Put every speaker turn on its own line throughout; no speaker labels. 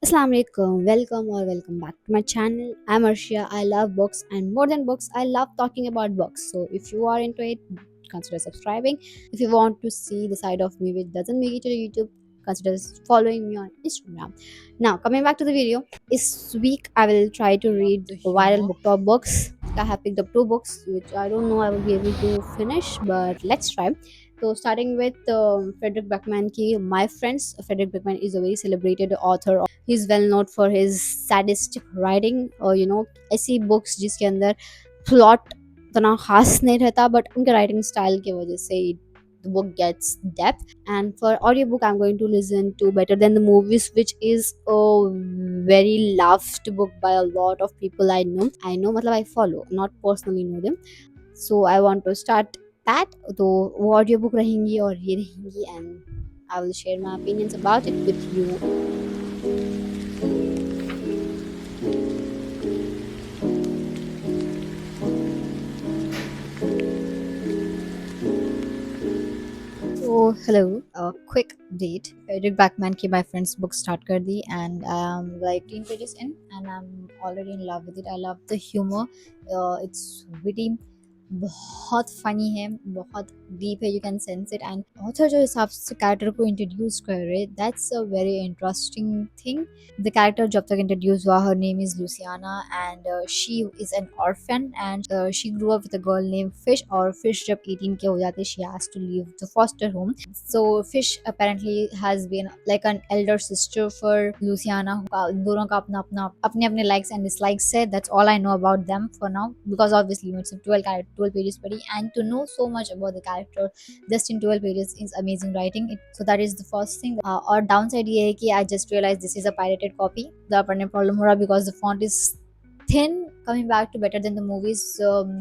Assalamu alaikum, welcome back to my channel. I'm Arshia. I love books, and more than books, I love talking about books. So if you are into it, consider subscribing. If you want to see the side of me which doesn't make it to YouTube, consider following me on Instagram. Now, coming back to the video, this week I will try to read
The
viral
humor.
booktop books. I have picked up two books which I don't know I will be able to finish, but let's try. So, starting with Frederick Beckman ki My Friends. Frederick Beckman is a very celebrated author. He's well known for his sadistic writing और ऐसी books जिसके अंदर plot इतना खास नहीं रहता but उनके writing style की वजह से the book gets depth. And for audiobook I'm going to listen to Better Than the Movies, which is a very loved book by a lot of people I know मतलब I follow, not personally know them. So I want to start that. तो वो audio book रहेंगी और ये रहेंगी and I will share my opinions about it with you. So hello, a quick update. Frederick Backman की My Friends book start कर दी and I'm like 10 pages in and I'm already in love with it. I love the humor. It's witty, बहुत funny है, बहुत deep है, you can sense it. And author जो हिसाब से character को introduce कर रहे, that's a very interesting thing. The character जब तक इंट्रोड्यूस हुआ, her name is Luciana and she is an orphan and she grew up with a girl name Fish. और फिश जब 18 के हो जाते, she has to leave the foster home. So Fish apparently has been like an elder sister for Luciana. दोनों का अपना अपना अपने अपने लाइक्स एंड डिसलाइक्स है. That's all I know about them for now because obviously it's 12 pages per, and to know so much about the character just in 12 pages is amazing writing. So that is the first thing. और downside ये है कि I just realized this is a pirated copy. The पढ़ने problem हो रहा because the font is thin. Coming back to Better Than the Movies,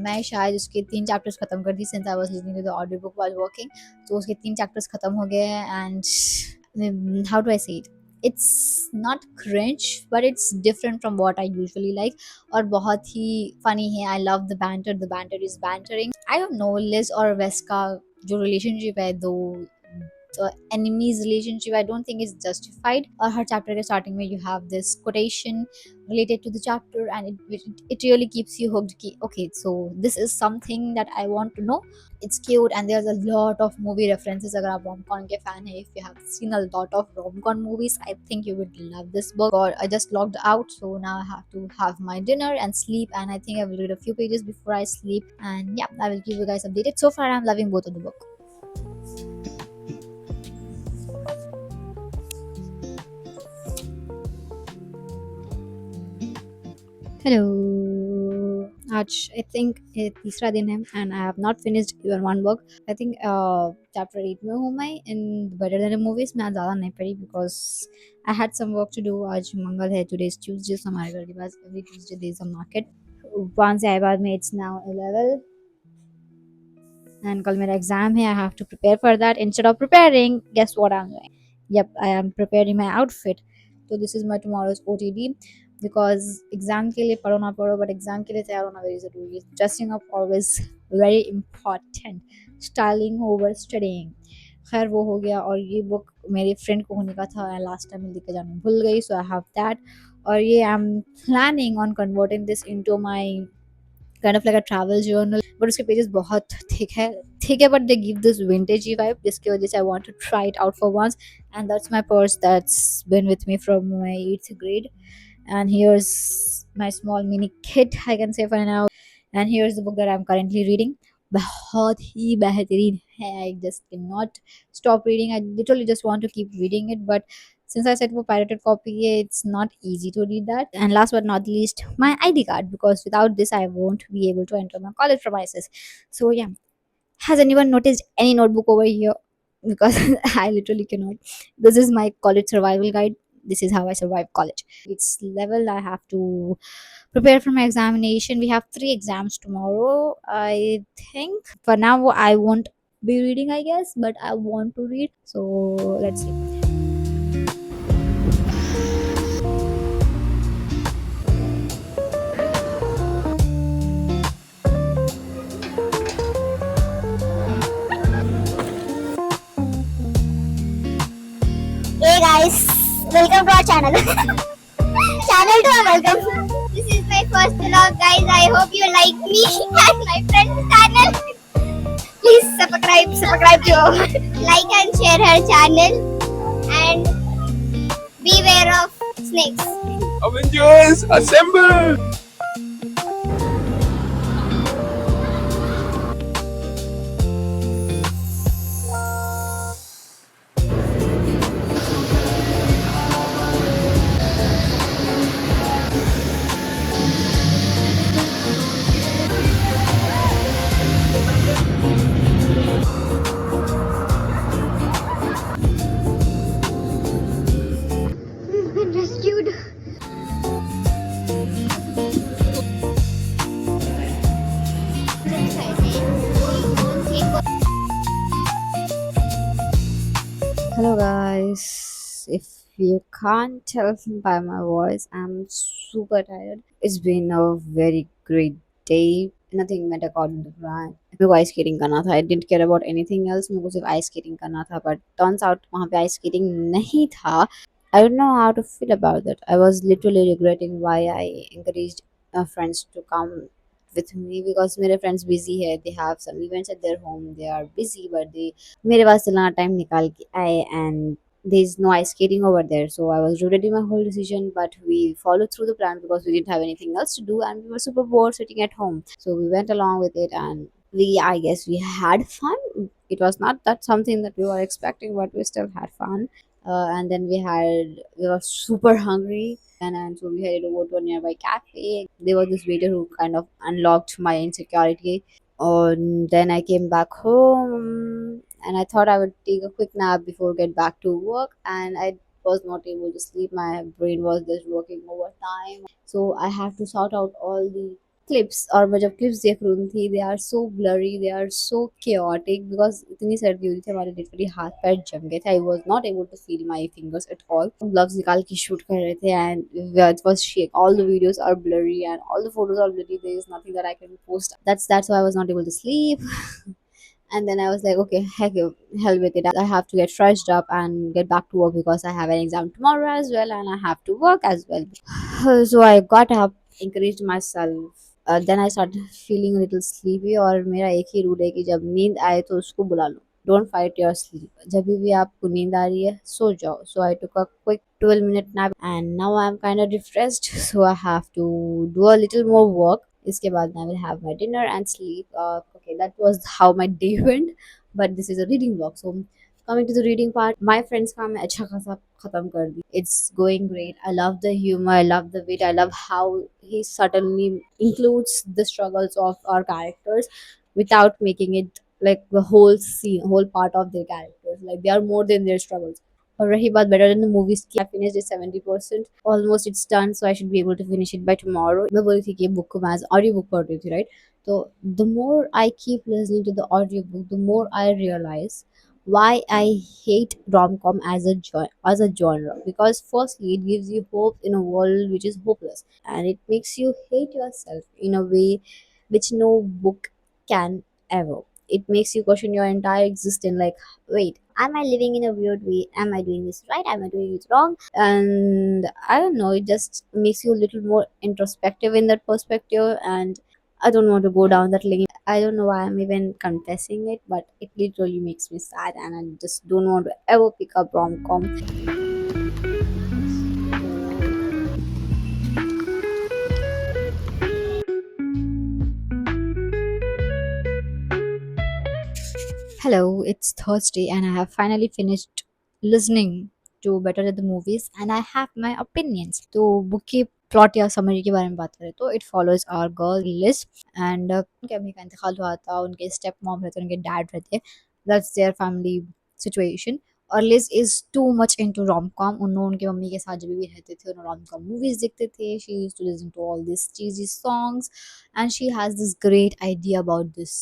मैं शायद उसके 3 chapters खत्म कर दी since I was listening to the audiobook while working. तो उसके 3 chapters खत्म हो गए हैं and how do I say it? It's not cringe but it's different from what I usually like. और बहुत ही फनी है. I love the banter is bantering. I don't know Liz और वेस का जो रिलेशनशिप है, दो enemies relationship, I don't think is justified. और हर chapter के starting में you have this quotation related to the chapter and it really keeps you hooked ki, okay, so this is something that I want to know. It's cute and there's a lot of movie references. अगर आप rom-com के fan है, if you have seen a lot of rom-com movies, I think you would love this book. Or I just logged out, so now I have to have my dinner and sleep, and I think I will read a few pages before I sleep. And yeah, I will keep you guys updated. So far I'm loving both of the book. Hello. आज I think ये तीसरा दिन है and I have not finished even one book. I think chapter 8 में हूँ मैं in better than movies में. आज ज़्यादा नहीं पढ़ी because I had some work to do. आज मंगल है, टुडे इज ट्यूसडे, सो हमारे घर के पास every Tuesday there is a market. वहाँ से आए बाद में इट्स नाउ 11 एंड कल मेरा एग्जाम है. I have to prepare for that. Instead of preparing, guess what I am doing? Yup, I am preparing my outfit. तो this is my tomorrow's OTD because exam के लिए पढ़ो ना पढ़ो but exam के लिए तैयार होना वेरी ज़रूरी है. Dressing up always very important. Styling over studying. खैर वो हो गया. और ये बुक मेरे फ्रेंड को होने का था, लास्ट टाइम लेके जाना भूल गई, सो आई हैव दैट. और ये I am planning on converting this into my kind of like a travel journal, but उसके pages बहुत thick है but they give this vintagey vibe जिसकी वजह से I want to try it out for once. And that's my purse that's been with me from my 8th grade. And here's my small mini kit, I can say, for now. And here's the book that I'm currently reading. बहुत ही बेहतरीन है. I just cannot stop reading. I literally just want to keep reading it, but since I said for pirated copy, it's not easy to read that. And last but not least, my ID card, because without this I won't be able to enter my college premises. So yeah, has anyone noticed any notebook over here? Because I literally cannot. This is my college survival guide. This is how I survive college. It's level. I have to prepare for my examination. We have 3 exams tomorrow. I think for now I won't be reading, I guess, but I want to read. So let's see.
Hey guys, welcome to our channel.
channel to welcome. This is my first vlog, guys. I hope you like me and my friend's channel. Please subscribe to her. Like and share her channel and beware of snakes. Avengers assemble! We've been rescued.
Hello, guys. If you can't tell by my voice, I'm super tired. It's been a very great day. Nothing went according to plan. मेरे को ice skating करना था. I didn't care about anything else. मेरे को सिर्फ ice skating करना था. But turns out वहाँ पे ice skating नहीं था. I don't know how to feel about that. I was literally regretting why I encouraged friends to come with me because मेरे friends busy है. They have some events at their home. They are busy, but they मेरे पास चलना time निकाल के आए and there's no ice skating over there. So I was regretting my whole decision, but we followed through the plan because we didn't have anything else to do and we were super bored sitting at home. So we went along with it and I guess we had fun. It was not that something that we were expecting, but we still had fun. And then we were super hungry and so we headed over to a nearby cafe. There was this waiter who kind of unlocked my insecurity. And then I came back home and I thought I would take a quick nap before get back to work and I was not able to sleep. My brain was just working overtime. So I have to sort out all the clips और मैं जब clips देख रही थी they are so blurry, they are so chaotic because इतनी सर्दी हो रही थी हमारे literally हाथ पैर जम गए थे. I was not able to feel my fingers at all. Gloves निकाल के shoot कर रहे थे and it was shake. All the videos are blurry and all the photos are blurry. There is nothing that I can post. That's why I was not able to sleep. And then I was like, okay, hell with it. I have to get freshed up and get back to work because I have an exam tomorrow as well, and I have to work as well. So I got up, encouraged myself. Then I started feeling a little sleepy और मेरा एक ही rule है कि जब नींद आए तो उसको बुला लो. Don't fight your sleep. जब भी आपको नींद आ रही है सो जाओ. So I took a quick 12-minute nap and now I'm kind of refreshed. So I have to do a little more work. इसके बाद I will have my dinner and sleep. Okay, that was how my day went. But this is a reading vlog. So coming to the reading part, my friends का मैं अच्छा खासा खत्म कर दी. It's going great. I love the humor. I love the wit. I love how he certainly includes the struggles of our characters without making it like the whole scene, whole part of their characters. Like they are more than their struggles. और रही बात better than the movies की, I finished it 70%. Almost it's done, so I should be able to finish it by tomorrow. मैं बोली थी कि ये book को मैं as audio book पढ़ रही थी, right? So the more I keep listening to the audiobook, the more I realize why I hate rom-com as a genre. Because firstly, it gives you hope in a world which is hopeless, and it makes you hate yourself in a way which no book can ever. It makes you question your entire existence. Like, wait, am I living in a weird way? Am I doing this right? Am I doing it wrong? And I don't know. It just makes you a little more introspective in that perspective, and I don't want to go down that lane. I don't know why I'm even confessing it, but it literally makes me sad, and I just don't want to ever pick up rom com. Hello, it's Thursday, and I have finally finished listening to Better at the Movies, and I have my opinions. तो book की plot या summary के बारे में बात करें तो it follows our girl list and उनके अम्मी का इंतकाल हुआ था. उनके स्टेप मॉम रहते, उनके डैड रहते. That's their family situation. और Liz is too much into rom com. उन्होंने उनके मम्मी के साथ जब भी रहते थे उन्होंने रोम कॉम मूवीज देखते थे. She used to listen to all this cheesy songs and she has this great idea about this,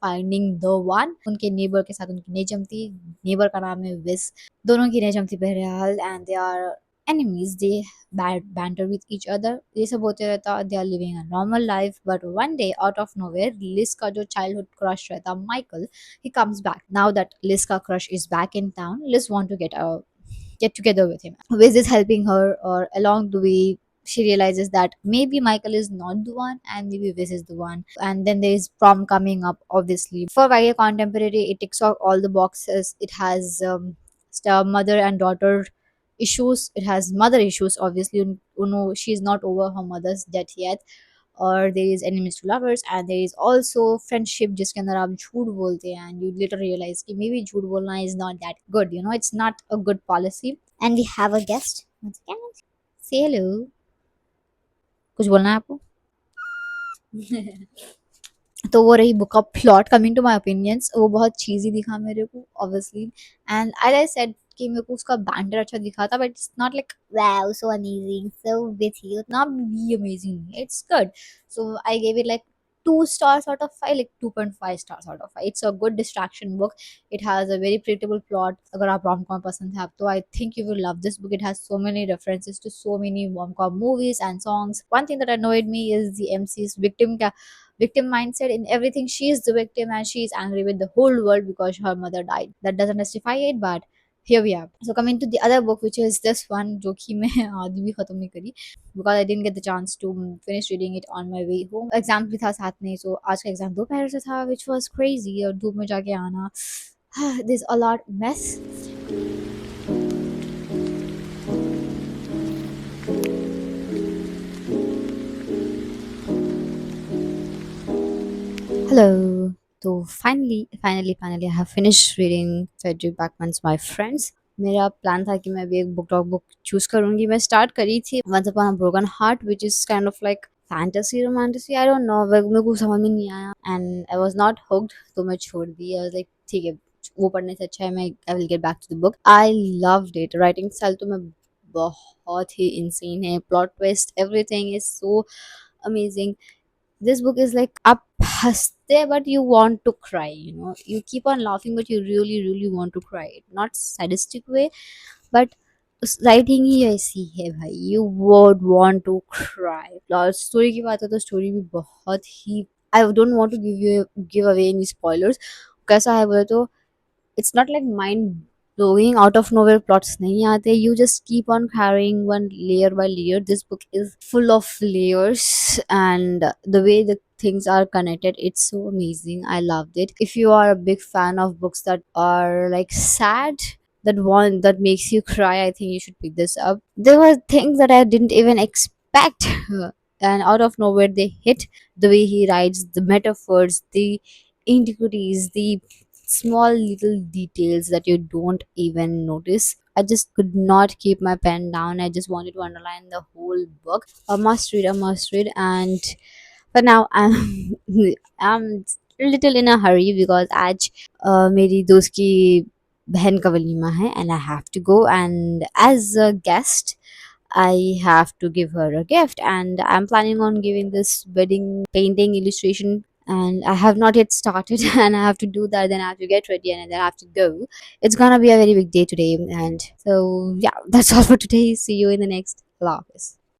finding the one. उनके नेबर के साथ उनकी नहीं जमती. नेबर का नाम है विस. दोनों की नहीं जमती बहरहाल and they are enemies. They banter with each other. ये सब होते रहता. They are living a normal life, but one day out of nowhere Liz का जो childhood crush रहता Michael, he comes back. Now that Liz का crush is back in town, Liz want to get together with him. Wiz is helping her or along the way she realizes that maybe Michael is not the one and maybe this is the one. And then there is prom coming up, obviously. For YA contemporary, it ticks off all the boxes. It has mother and daughter issues. It has mother issues, obviously. She's not over her mother's death yet. और there is enemies to lovers and there is also friendship जिसके अंदर आप झूठ बोलते हैं and you later realize कि maybe झूठ बोलना is not that good, it's not a good policy. And we have a guest once again. Say hello. कुछ बोलना है आपको? तो वो रही बुक का plot. Coming to my opinions, वो बहुत चीज़ी दिखा मेरे को, ऑब्वियसली. एंड आई सेड कि मेरे को उसका बैंडर अच्छा दिखा था, but it's not like wow so amazing so witty, उतना भी अमेजिंग नहीं. It's good. So I gave it like 2 stars out of 5, like 2.5 stars out of 5. It's a good distraction book. It has a very predictable plot. अगर आप rom-com पसंद है आप, तो I think you will love this book. It has so many references to so many rom-com movies and songs. One thing that annoyed me is the MC's victim mindset. In everything she is the victim and she is angry with the whole world because her mother died. That doesn't justify it, but here we are. So coming to the other book, which is this one, जो कि मैं आधी भी खत्म नहीं करी because I didn't get the chance to finish reading it on my way home. Exam भी था साथ में, so आज का exam दोपहर से था, which was crazy. और धूप में जाके आना, there's a lot mess. Hello. तो finally I have finished reading Frederick Backman's My Friends. मेरा प्लान था कि मैं अभी एक बुक चूज करूंगी. मैं स्टार्ट करी थी Once Upon a Broken Heart, which is kind of like fantasy romantasy. I don't know, मेरे को समझ में नहीं आया and I was not hooked, तो मैं छोड़ दी. I was like ठीक है, वो पढ़ने से अच्छा है मैं I will get back to the book. I loved it. Writing style तो मैं बहुत ही insane है. Plot twist, everything is so amazing. This book is like आप हंसते but you want to cry, you keep on laughing but you really want to cry. Not sadistic way, but writing ही ऐसी है भाई, you would want to cry. और story की बात है तो स्टोरी भी बहुत ही, I don't want to give away any spoilers. कैसा है बोले तो it's not like mind blowing out of nowhere plots nahi aate. You just keep on carrying one layer by layer. This book is full of layers and the way the things are connected, it's so amazing. I loved it. If you are a big fan of books that are like sad, that makes you cry, I think you should pick this up. There were things that I didn't even expect and out of nowhere they hit. The way he writes, the metaphors, the intricacies, the small little details that you don't even notice. I just could not keep my pen down. I just wanted to underline the whole book. A must read. And for now, I'm a little in a hurry because आज मेरी दोस्त की बहन का वलीमा है and I have to go, and as a guest I have to give her a gift, and I'm planning on giving this wedding painting illustration, and I have not yet started and I have to do that, then I have to get ready and then I have to go. It's gonna be a very big day today, and so yeah, that's all for today. See you in the next vlog.